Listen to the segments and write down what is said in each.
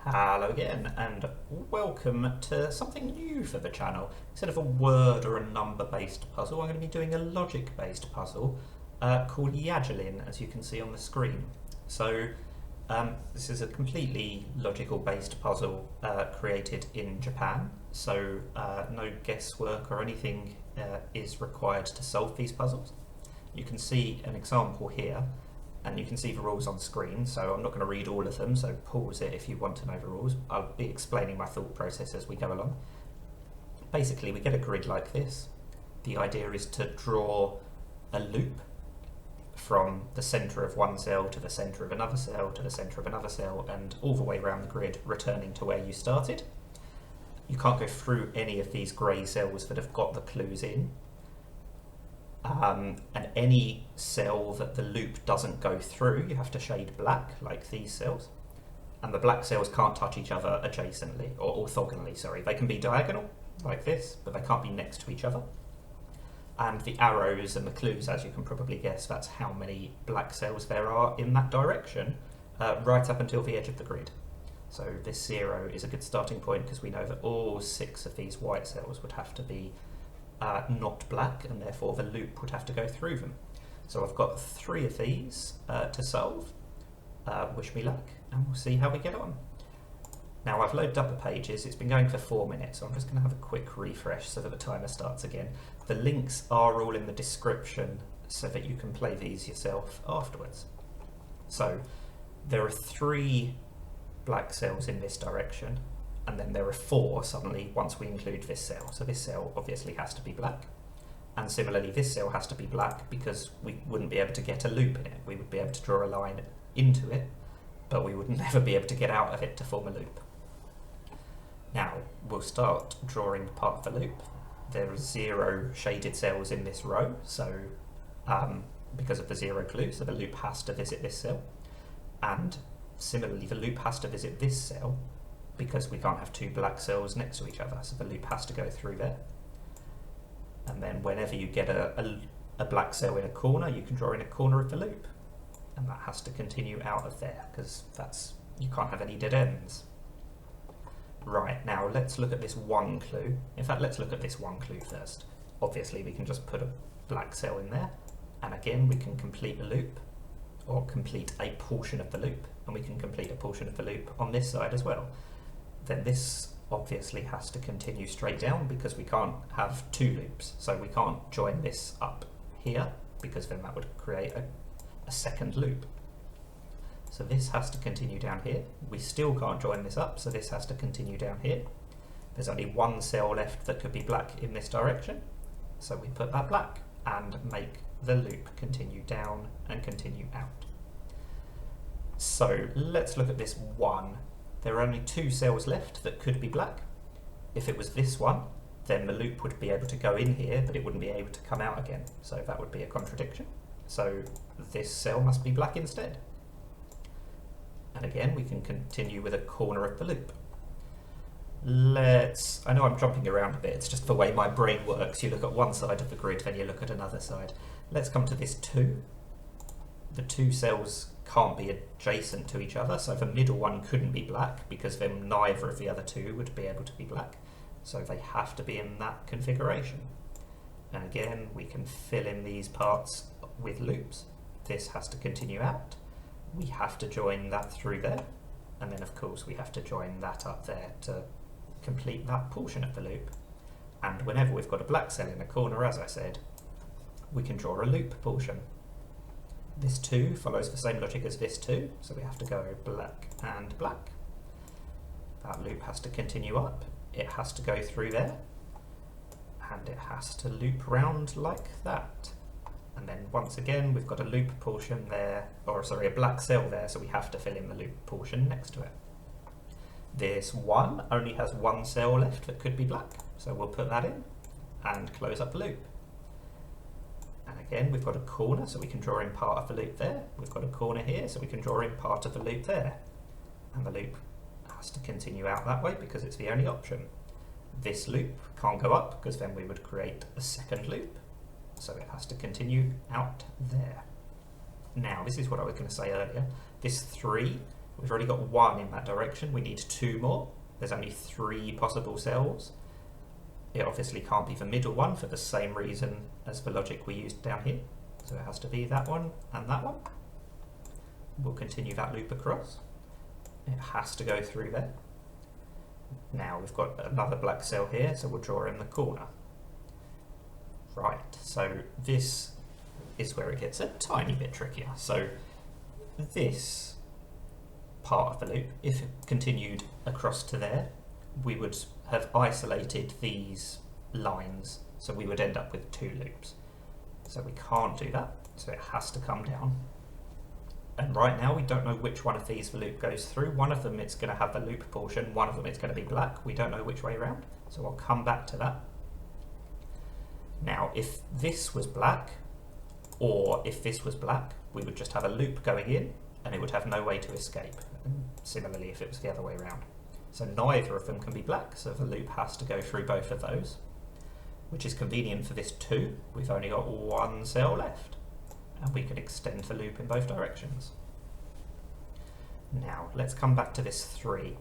Hello again, and welcome to something new for the channel. Instead of a word or a number based puzzle, I'm going to be doing a logic based puzzle called YAJILIN, as you can see on the screen. So this is a completely logical based puzzle created in Japan, so no guesswork or anything is required to solve these puzzles. You can see an example here, and you can see the rules on screen, so I'm not going to read all of them, so pause it if you want to know the rules. I'll be explaining my thought process as we go along. Basically, we get a grid like this. The idea is to draw a loop from the centre of one cell to the centre of another cell to the centre of another cell, and all the way around the grid, returning to where you started. You can't go through any of these grey cells that have got the clues in. And any cell that the loop doesn't go through, you have to shade black, like these cells. And the black cells can't touch each other adjacently, or orthogonally, sorry. They can be diagonal, like this, but they can't be next to each other. And the arrows and the clues, as you can probably guess, that's how many black cells there are in that direction, right up until the edge of the grid. So this 0 is a good starting point, because we know that all 6 of these white cells would have to be not black, and therefore the loop would have to go through them. So I've got 3 of these to solve. Wish me luck, and we'll see how we get on. Now I've loaded up the pages. It's been going for 4 minutes, so I'm just going to have a quick refresh so that the timer starts again. The links are all in the description so that you can play these yourself afterwards. So there are 3 black cells in this direction, and then there are 4 suddenly once we include this cell. So this cell obviously has to be black, and similarly this cell has to be black because we wouldn't be able to get a loop in it. We would be able to draw a line into it, but we would never be able to get out of it to form a loop. Now we'll start drawing part of the loop. There are 0 shaded cells in this row, so because of the 0 clue, so the loop has to visit this cell, and similarly the loop has to visit this cell, because we can't have 2 black cells next to each other, so the loop has to go through there. And then whenever you get a black cell in a corner, you can draw in a corner of the loop, and that has to continue out of there, because you can't have any dead ends. Right, now let's look at this 1 clue. In fact, let's look at this 1 clue first. Obviously we can just put a black cell in there, and again we can complete a loop, or complete a portion of the loop, and we can complete a portion of the loop on this side as well. Then this obviously has to continue straight down, because we can't have 2 loops, so we can't join this up here, because then that would create a second loop. So this has to continue down here. We still can't join this up, so this has to continue down here. There's only 1 cell left that could be black in this direction, so we put that black and make the loop continue down and continue out. So let's look at this 1. There are only 2 cells left that could be black. If it was this one, then the loop would be able to go in here, but it wouldn't be able to come out again. So that would be a contradiction. So this cell must be black instead. And again, we can continue with a corner of the loop. I know I'm jumping around a bit, it's just the way my brain works. You look at one side of the grid, then you look at another side. Let's come to this 2. The 2 cells can't be adjacent to each other, so the middle one couldn't be black, because then neither of the other 2 would be able to be black. So they have to be in that configuration. And again, we can fill in these parts with loops. This has to continue out. We have to join that through there. And then of course we have to join that up there to complete that portion of the loop. And whenever we've got a black cell in a corner, as I said, we can draw a loop portion. This 2 follows the same logic as this 2, so we have to go black and black. That loop has to continue up, it has to go through there, and it has to loop round like that. And then once again we've got a loop portion there, or sorry, a black cell there, so we have to fill in the loop portion next to it. This 1 only has 1 cell left that could be black, so we'll put that in and close up the loop. And again, we've got a corner, so we can draw in part of the loop there. We've got a corner here, so we can draw in part of the loop there. And the loop has to continue out that way because it's the only option. This loop can't go up because then we would create a second loop. So it has to continue out there. Now, this is what I was going to say earlier. This 3 We've already got 1 in that direction, we need 2 more. There's only 3 possible cells. It obviously can't be the middle one for the same reason as the logic we used down here. So it has to be that one and that one. We'll continue that loop across. It has to go through there. Now we've got another black cell here, so we'll draw in the corner. Right, so this is where it gets a tiny bit trickier. So this part of the loop, if it continued across to there, we would have isolated these lines, so we would end up with 2 loops. So we can't do that, so it has to come down. And right now we don't know which one of these the loop goes through. One of them it's going to have the loop portion, one of them it's going to be black. We don't know which way around, so I'll come back to that. Now if this was black, or if this was black, we would just have a loop going in and it would have no way to escape. And similarly if it was the other way around. So neither of them can be black, so the loop has to go through both of those, which is convenient for this 2. We've only got 1 cell left, and we can extend the loop in both directions. Now, let's come back to this 3.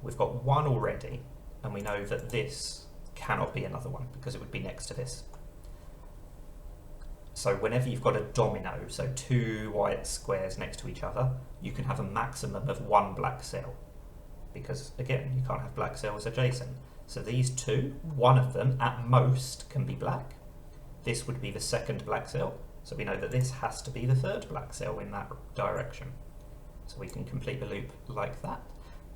We've got 1 already, and we know that this cannot be another one, because it would be next to this. So whenever you've got a domino, so 2 white squares next to each other, you can have a maximum of 1 black cell. Because again, you can't have black cells adjacent. So these 2, one of them at most can be black. This would be the second black cell, so we know that this has to be the third black cell in that direction. So we can complete the loop like that.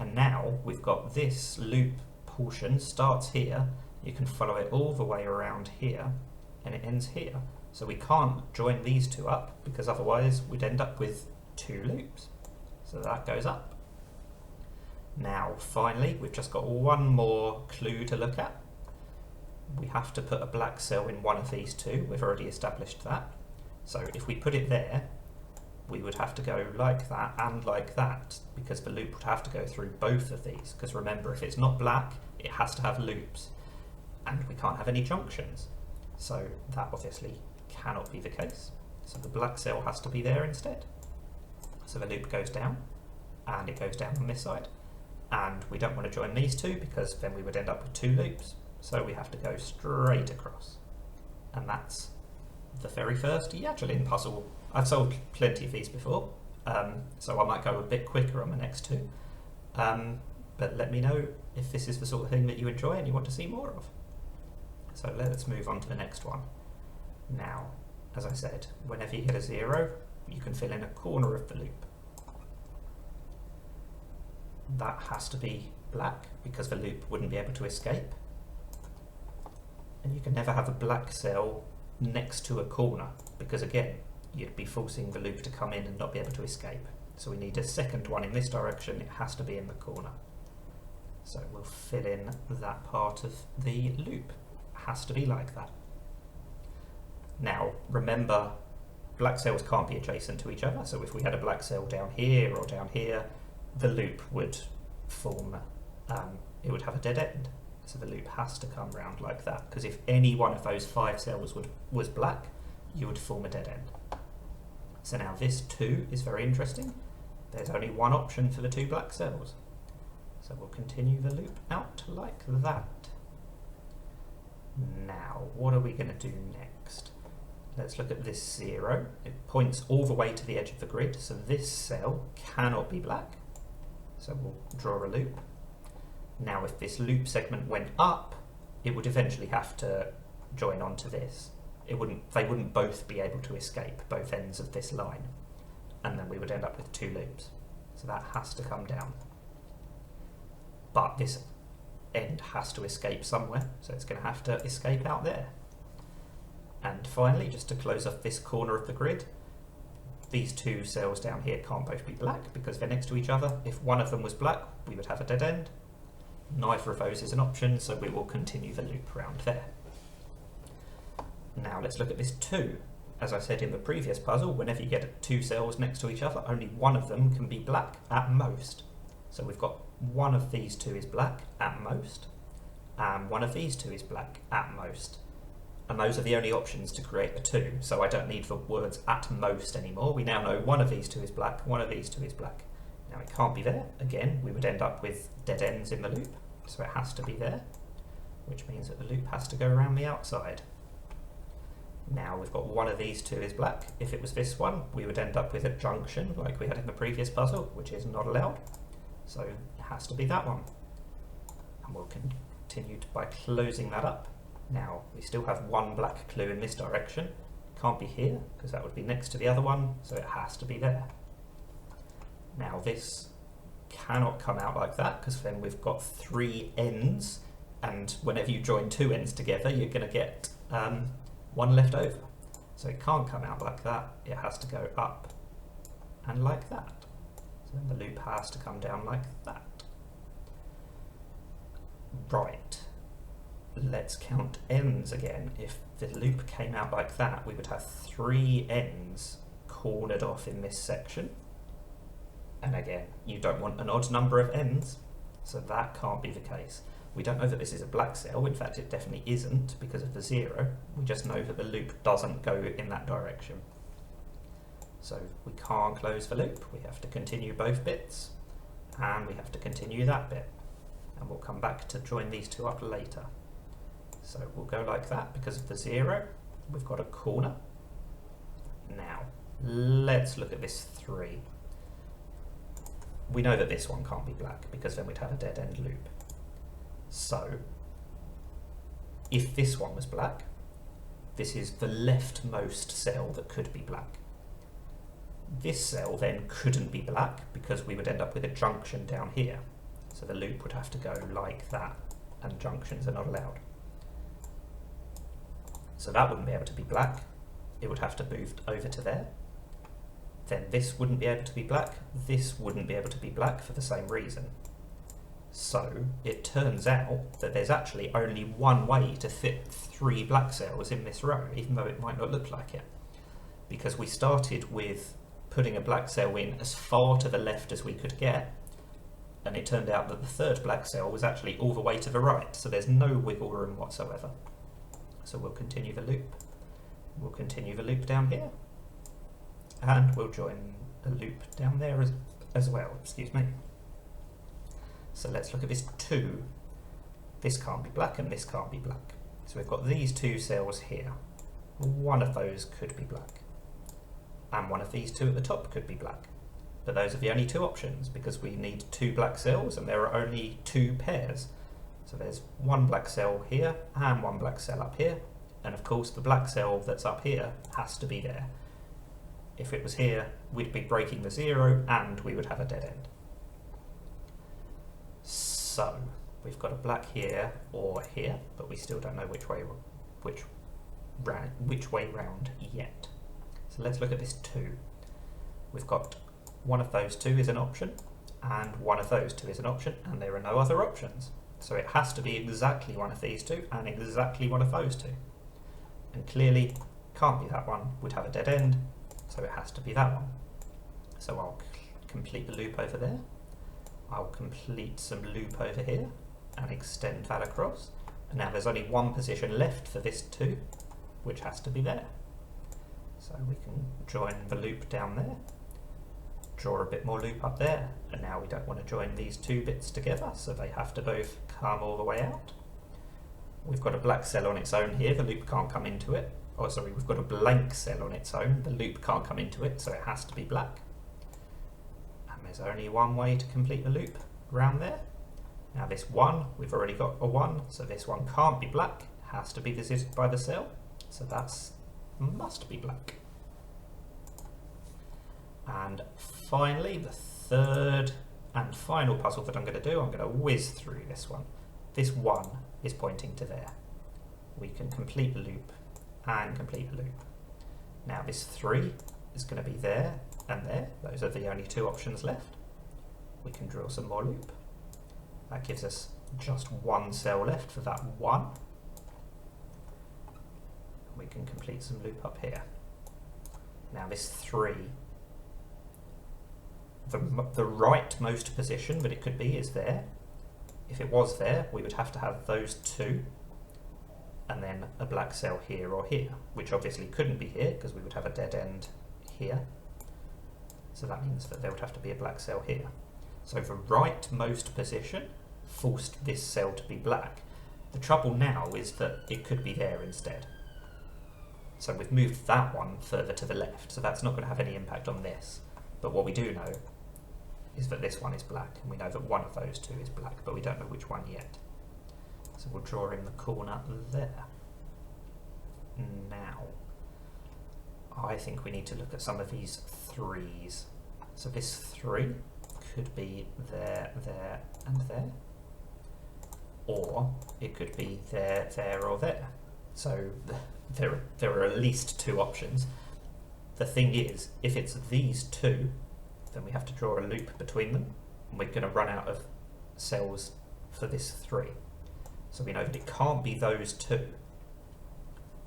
And now we've got this loop portion starts here, you can follow it all the way around here, and it ends here. So we can't join these 2 up, because otherwise we'd end up with 2 loops. So that goes up. Now, finally, we've just got 1 more clue to look at. We have to put a black cell in one of these 2. We've already established that. So if we put it there, we would have to go like that and like that, because the loop would have to go through both of these. Because remember, if it's not black, it has to have loops, and we can't have any junctions. So that obviously cannot be the case. So the black cell has to be there instead. So the loop goes down, and it goes down on this side. And we don't want to join these 2 because then we would end up with 2 loops. So we have to go straight across. And that's the very first YAJILIN puzzle. I've solved plenty of these before, so I might go a bit quicker on the next 2. But let me know if this is the sort of thing that you enjoy and you want to see more of. So let's move on to the next one. Now, as I said, whenever you get a 0, you can fill in a corner of the loop. That has to be black because the loop wouldn't be able to escape. And you can never have a black cell next to a corner because again, you'd be forcing the loop to come in and not be able to escape. So we need a second one in this direction, it has to be in the corner. So we'll fill in that part of the loop. It has to be like that. Now, remember, black cells can't be adjacent to each other, so if we had a black cell down here or down here, the loop would form, it would have a dead end. So the loop has to come round like that, because if any one of those 5 cells was black, you would form a dead end. So now this 2 is very interesting. There's only one option for the 2 black cells. So we'll continue the loop out like that. Now, what are we going to do next? Let's look at this 0. It points all the way to the edge of the grid, so this cell cannot be black. So we'll draw a loop. Now if this loop segment went up, it would eventually have to join onto this. They wouldn't both be able to escape both ends of this line, and then we would end up with 2 loops. So that has to come down. But this end has to escape somewhere, so it's going to have to escape out there. And finally, just to close off this corner of the grid, these 2 cells down here can't both be black because they're next to each other. If one of them was black, we would have a dead end. Neither of those is an option, so we will continue the loop around there. Now let's look at this 2. As I said in the previous puzzle, whenever you get 2 cells next to each other, only one of them can be black at most. So we've got one of these 2 is black at most, and one of these 2 is black at most. And those are the only options to create a 2, so I don't need the words at most anymore. We now know one of these 2 is black, one of these 2 is black. Now it can't be there. Again, we would end up with dead ends in the loop, so it has to be there, which means that the loop has to go around the outside. Now we've got one of these two is black. If it was this one, we would end up with a junction like we had in the previous puzzle, which is not allowed. So it has to be that one. And we'll continue by closing that up. Now we still have one black clue in this direction. It can't be here because that would be next to the other one, so it has to be there. Now this cannot come out like that because then we've got three ends, and whenever you join two ends together you're going to get one left over. So it can't come out like that, it has to go up and like that. So then the loop has to come down like that. Right, let's count ends again. If the loop came out like that, we would have three ends cornered off in this section. And again, you don't want an odd number of ends, so that can't be the case. We don't know that this is a black cell, in fact it definitely isn't because of the 0. We just know that the loop doesn't go in that direction. So we can't close the loop, we have to continue both bits, and we have to continue that bit. And we'll come back to join these two up later. So we'll go like that because of the 0. We've got a corner. Now, let's look at this 3. We know that this one can't be black because then we'd have a dead end loop. So, if this one was black, this is the leftmost cell that could be black. This cell then couldn't be black because we would end up with a junction down here. So the loop would have to go like that, and junctions are not allowed. So that wouldn't be able to be black. It would have to move over to there. Then this wouldn't be able to be black. This wouldn't be able to be black for the same reason. So it turns out that there's actually only one way to fit 3 black cells in this row, even though it might not look like it. Because we started with putting a black cell in as far to the left as we could get, and it turned out that the third black cell was actually all the way to the right, so there's no wiggle room whatsoever. So we'll continue the loop. We'll continue the loop down here, and we'll join a loop down there as well, excuse me. So let's look at this 2. This can't be black and this can't be black. So we've got these 2 cells here. One of those could be black. And one of these 2 at the top could be black. But those are the only 2 options because we need 2 black cells and there are only 2 pairs. So there's one black cell here and one black cell up here. And of course the black cell that's up here has to be there. If it was here, we'd be breaking the 0 and we would have a dead end. So we've got a black here or here, but we still don't know which way round yet. So let's look at this 2. We've got one of those 2 is an option, and one of those 2 is an option, and there are no other options. So it has to be exactly one of these 2 and exactly one of those 2. And clearly can't be that one, would have a dead end, so it has to be that one. So I'll complete the loop over there. I'll complete some loop over here and extend that across. And now there's only one position left for this 2, which has to be there. So we can join the loop down there, draw a bit more loop up there, and now we don't want to join these 2 bits together, so they have to both come all the way out. We've got a black cell on its own here, the loop can't come into it. Oh, sorry, we've got a blank cell on its own, the loop can't come into it, so it has to be black. And there's only one way to complete the loop around there. Now this 1, we've already got a 1, so this one can't be black, has to be visited by the cell, so that's must be black. And finally, the third and final puzzle that I'm going to do, I'm going to whiz through this one. This 1 is pointing to there. We can complete the loop and complete the loop. Now this 3 is going to be there and there. Those are the only 2 options left. We can drill some more loop. That gives us just 1 cell left for that 1. We can complete some loop up here. Now this 3, the rightmost position that it could be is there. If it was there, we would have to have those 2 and then a black cell here or here, which obviously couldn't be here because we would have a dead end here. So that means that there would have to be a black cell here. So the rightmost position forced this cell to be black. The trouble now is that it could be there instead. So we've moved that one further to the left, so that's not going to have any impact on this. But what we do know is that this one is black, and we know that one of those two is black, but we don't know which one yet. So we'll draw in the corner there. Now, I think we need to look at some of these threes. So this 3 could be there, there, and there. Or it could be there, there, or there. So there are at least 2 options. The thing is, if it's these 2, then we have to draw a loop between them, and we're going to run out of cells for this 3. So we know that it can't be those 2,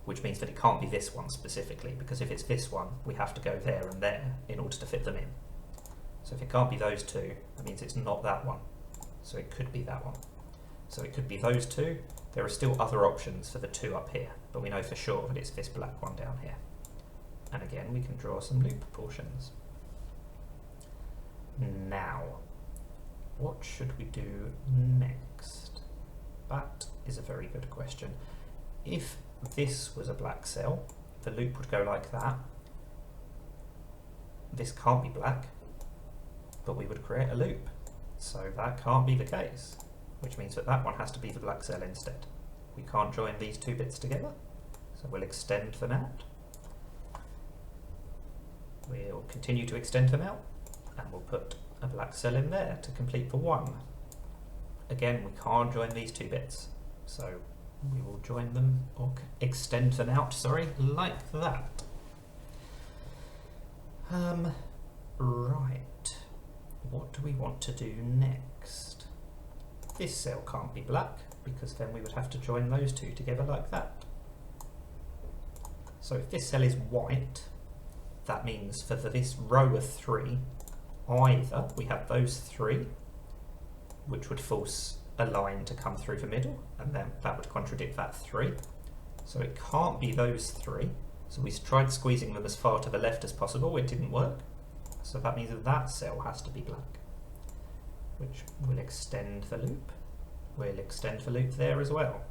which means that it can't be this one specifically, because if it's this one, we have to go there and there in order to fit them in. So if it can't be those 2, that means it's not that one. So it could be that one. So it could be those 2. There are still other options for the 2 up here, but we know for sure that it's this black one down here. And again, we can draw some loop portions. Now, what should we do next? That is a very good question. If this was a black cell, the loop would go like that. This can't be black, but we would create a loop. So that can't be the case, which means that that one has to be the black cell instead. We can't join these 2 bits together, so we'll extend them out. We'll continue to extend them out, and we'll put a black cell in there to complete the 1. Again, we can't join these 2 bits, so we will join them, or extend them out, sorry, like that. Right, what do we want to do next? This cell can't be black, because then we would have to join those 2 together like that. So if this cell is white, that means for this row of 3, either we have those 3, which would force a line to come through the middle, and then that would contradict that 3. So it can't be those 3. So we tried squeezing them as far to the left as possible, it didn't work. So that means that that cell has to be black, which will extend the loop. We'll extend the loop there as well.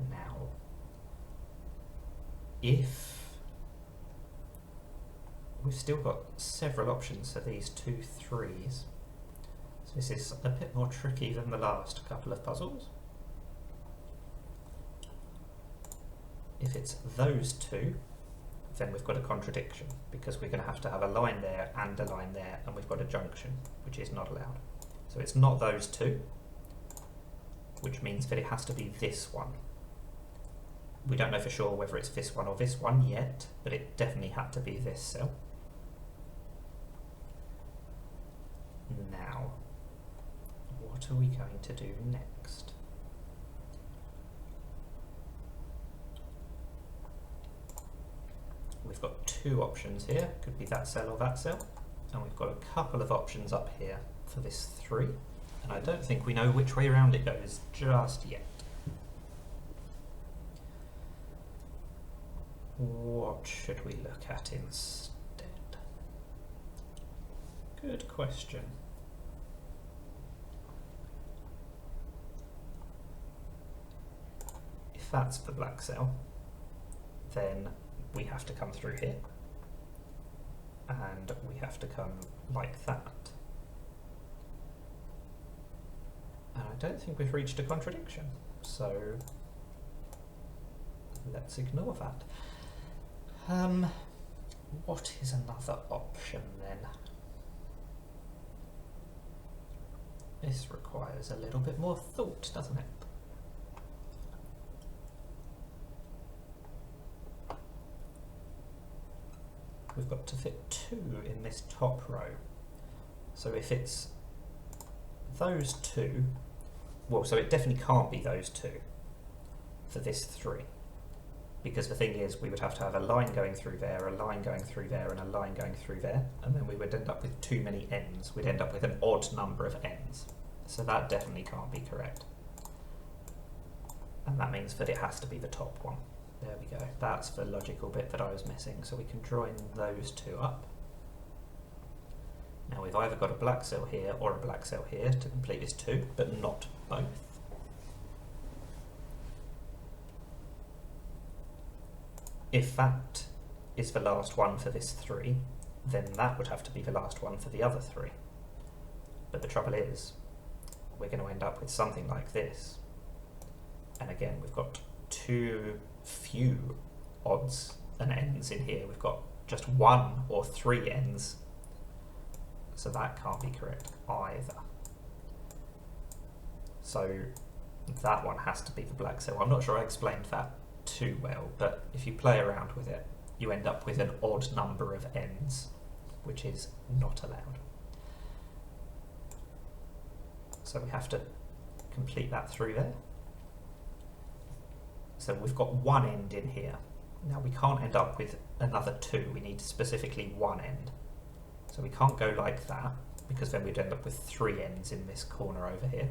Now, if we've still got several options for these 2 3s, so this is a bit more tricky than the last couple of puzzles. If it's those 2, then we've got a contradiction, because we're going to have a line there and a line there, and we've got a junction, which is not allowed. So it's not those 2, which means that it has to be this one. We don't know for sure whether it's this one or this one yet, but it definitely had to be this cell. Now, what are we going to do next? We've got 2 options here, could be that cell or that cell, and we've got a couple of options up here for this 3, and I don't think we know which way around it goes just yet. What should we look at instead? Good question. If that's the black cell, then we have to come through here, and we have to come like that. And I don't think we've reached a contradiction, so let's ignore that. What is another option then? This requires a little bit more thought, doesn't it? We've got to fit 2 in this top row. So if it's those 2, well, so it definitely can't be those 2 for this 3. Because the thing is, we would have to have a line going through there, a line going through there, and a line going through there, and then we would end up with too many ends. We'd end up with an odd number of ends. So that definitely can't be correct. And that means that it has to be the top one. There we go. That's the logical bit that I was missing. So we can join those 2 up. Now we've either got a black cell here or a black cell here to complete this 2, but not both. If that is the last one for this 3, then that would have to be the last one for the other 3. But the trouble is, we're going to end up with something like this. And again, we've got too few odds and ends in here. We've got just 1 or 3 ends. So that can't be correct either. So that one has to be the black cell. I'm not sure I explained that too well, but if you play around with it, you end up with an odd number of ends, which is not allowed. So we have to complete that through there. So we've got 1 end in here. Now we can't end up with another 2, we need specifically 1 end. So we can't go like that, because then we'd end up with 3 ends in this corner over here.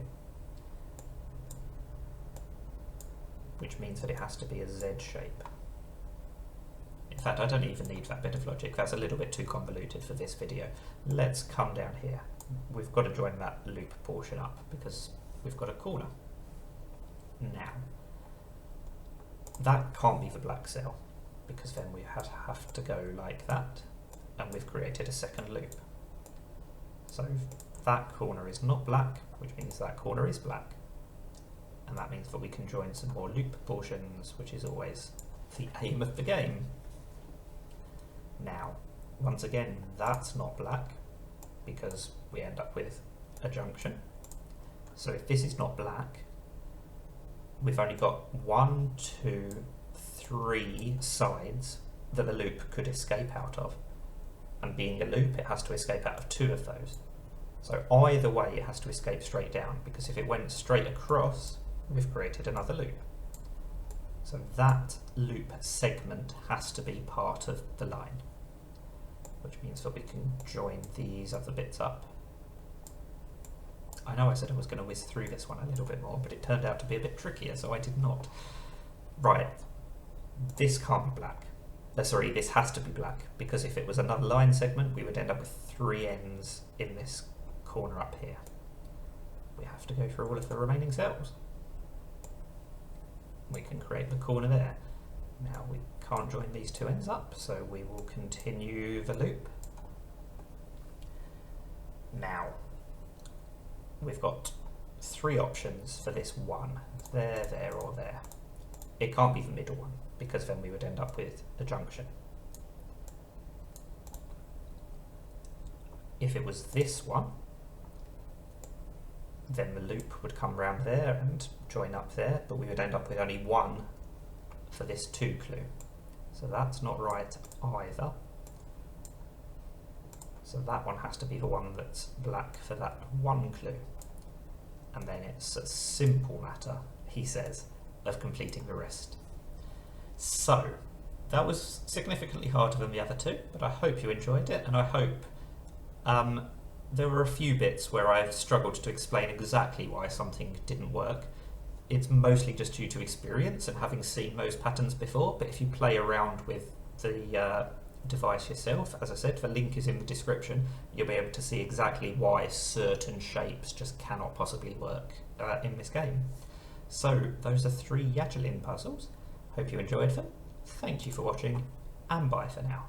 Which means that it has to be a Z shape. In fact, I don't even need that bit of logic, that's a little bit too convoluted for this video. Let's come down here. We've got to join that loop portion up, because we've got a corner. Now, that can't be the black cell, because then we have to go like that, and we've created a second loop. So that corner is not black, which means that corner is black. And that means that we can join some more loop portions, which is always the aim of the game. Now, once again, that's not black, because we end up with a junction. So if this is not black, we've only got 1, 2, 3 sides that the loop could escape out of. And being a loop, it has to escape out of 2 of those. So either way, it has to escape straight down, because if it went straight across, we've created another loop. So that loop segment has to be part of the line, which means that we can join these other bits up. I know I said I was going to whiz through this one a little bit more, but it turned out to be a bit trickier, so I did not. Right, this can't be black. Sorry, this has to be black, because if it was another line segment, we would end up with 3 ends in this corner up here. We have to go through all of the remaining cells. We can create the corner there. Now we can't join these 2 ends up, so we will continue the loop. Now, we've got 3 options for this 1. There, there, or there. It can't be the middle one, because then we would end up with a junction. If it was this one, then the loop would come round there and join up there, but we would end up with only 1 for this 2 clue. So that's not right either. So that one has to be the one that's black for that 1 clue. And then it's a simple matter, he says, of completing the rest. So, that was significantly harder than the other 2, but I hope you enjoyed it, and I hope there were a few bits where I struggled to explain exactly why something didn't work. It's mostly just due to experience and having seen those patterns before, but if you play around with the device yourself, as I said, the link is in the description, you'll be able to see exactly why certain shapes just cannot possibly work in this game. So, those are 3 YAJILIN puzzles. Hope you enjoyed them. Thank you for watching, and bye for now.